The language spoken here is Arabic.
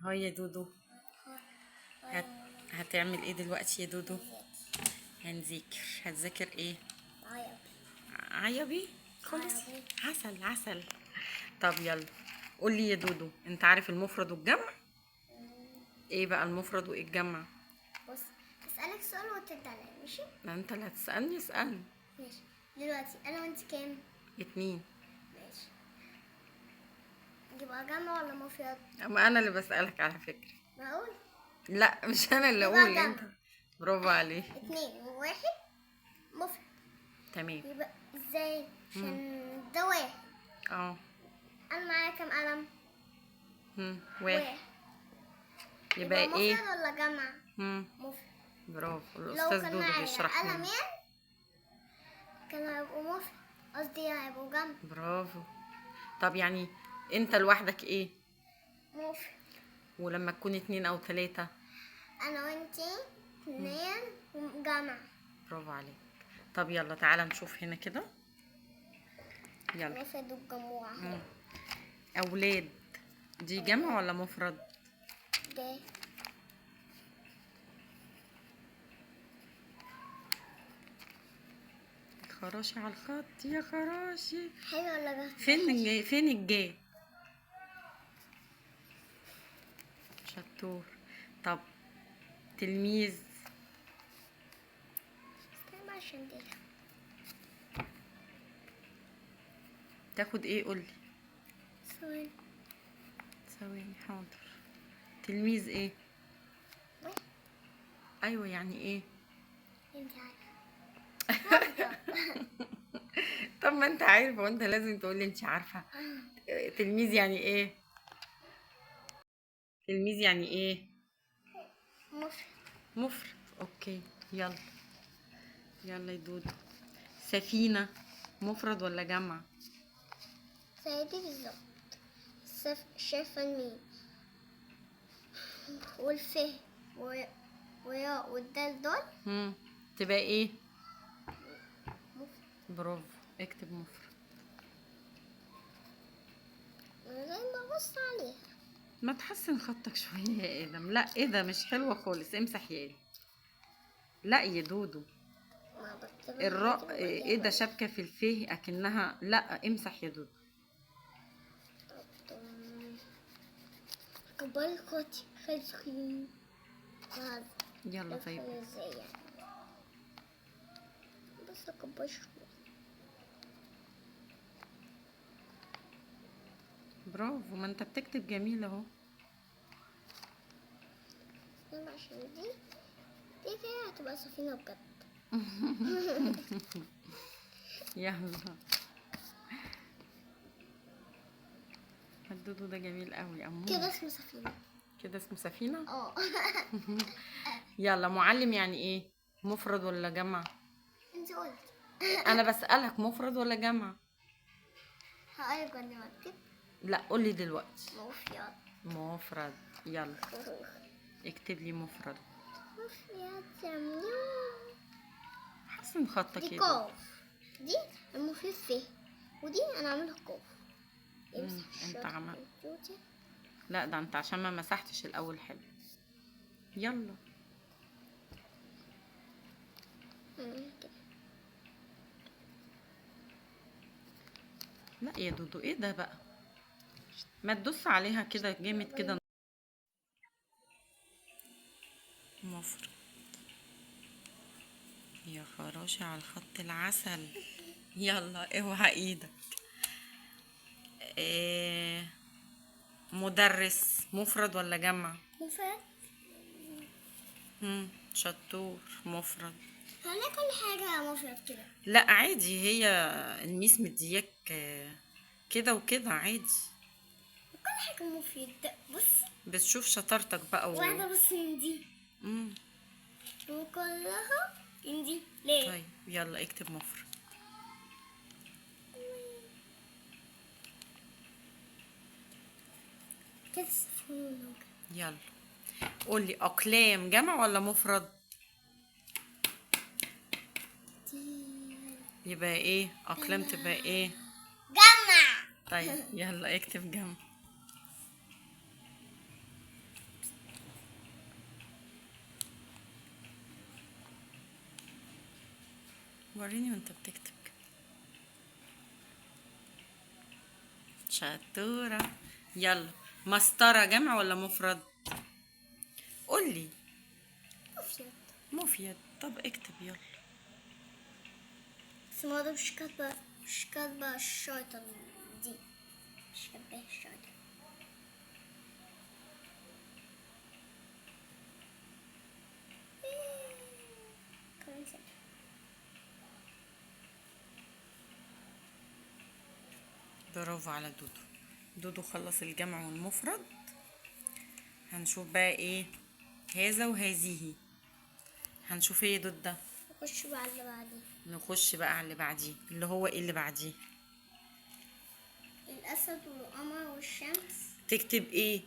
هاي يا دودو. هت... هتعمل ايه دلوقتي يا دودو؟ هتذاكر ايه؟ عيبي خالص. عربي. عسل عسل. طب يلا قولي يا دودو، انت عارف المفرد والجمع؟ ايه بقى المفرد وايه الجمع؟ بص، هسألك سؤال وترد عليا، ماشي؟ لا انت اللي هتسألني، اسألني. ماشي. دلوقتي انا وانت كام؟ 2. ماشي. يبقى جمع ولا مفرد؟ اما انا اللي بسألك على فكرة. معقول؟ لا مش انا اللي يبقى اقول، جمع. انت. برافو عليك. 2 و1 مفرد. تمام. يبقى ازاي؟ عشان ده واحد. اه. انا معايا كام قلم؟ واحد. يبقى يبقى ايه؟ مفرد ولا جمع؟ مفرد. برافو، لو الاستاذ كان دودو معايا بيشرح لنا. قلمين كانوا هيبقوا مفرد، قصدي هيبقوا جمع. برافو. طب يعني انت لوحدك ايه؟ مفرد. ولما تكون 2 أو 3؟ انا وانتي 2 جمع. برافو عليك. طب يلا تعالى نشوف هنا كده. يلا. مفرد والجموع. أولاد دي جمع ولا مفرد؟ ده خراشي على الخط يا خراشي. حلو ولا ده؟ فين الجاي؟ شطور. طب تلميذ استنى عشان دي تاخد ايه؟ قولي. ثواني. ثواني حاضر. تلميذ ايه؟ ايوه يعني ايه؟ انت عارفه. طب ما انت عارفه وانت لازم تقولي انت عارفه. تلميذ يعني ايه؟ تلميذ يعني ايه؟ مفرد. مفرد. اوكي. يلا يلا يا دودو. سفينة مفرد ولا جمع؟ زي دي بالظبط. شايفة الميم والف وياء والدال دول تبقى ايه؟ مفرد. برافو، اكتب مفرد. من غير ما ابص عليها. ما تحسن خطك شوية يا ادم. لا ايه ده مش حلوة خالص، امسح يا ادم. لا يا دودو. ما بكتب الراء ايه ده؟ شبكة في الفيه اكنها. لا امسح يا دودو. كبر خطي خلصين. يلا طيب. ازاي يعني؟ بس اكبر شوية. برافو، ما انت بتكتب جميل اهو. عشان دي كده هتبقى سفينة بجد. يلا. الدودو ده جميل قوي امون. كده اسمه سفينة. كده اسمه سفينة. اه. يلا معلم يعني ايه؟ مفرد ولا جمع؟ انت قلت. انا بسألك مفرد ولا جمع؟ هقولك بعد ما اكتب. لا قولي دلوقتي. مفرد. مفرد. يلا اكتب لي مفرد. مفرد سميوم. حسن خطك دي كده. قاف. دي المفرد فيه، ودي انا عاملها قاف. انت عمل. لا ده انت عشان ما مسحتش الاول. حلو. يلا. لا يا دودو ايه ده بقى؟ ما تدوس عليها كده جامد كده. مفرد. يا خراشي على الخط العسل. يلا اوعى ايدك. مدرس مفرد ولا جمع؟ مفرد. شطور. مفرد. هلا كل حاجة مفرد كده. لا عادي، هي الميس مدياك كده وكده عادي. كل حاجة مفيد. بص بس شوف شطارتك بقى واحدة بس من دي وكلها من دي. ليه؟ طيب يلا اكتب مفرد. كده سفينة. يلا قولي أقلام جمع ولا مفرد؟ يبقى ايه؟ أقلام تبقى ايه؟ جمع. طيب يلا اكتب جمع. وريني وانت بتكتب كده. شطورة. يلا، مسطرة جمع ولا مفرد؟ قولي. مفيد. مفيد. طب اكتب يلا. بس الموضوع مش كاتبة الشرطة دي، مش كاتبة الشرطة. كويسة. برافو على دودو. دودو خلص الجمع والمفرد. هنشوف بقى ايه هذا وهذه. هنشوف ايه دود ده. نخش بقى على اللي بعديه. نخش بقى على اللي بعديه، اللي هو ايه اللي بعديه؟ الأسد والقمر والشمس. تكتب ايه؟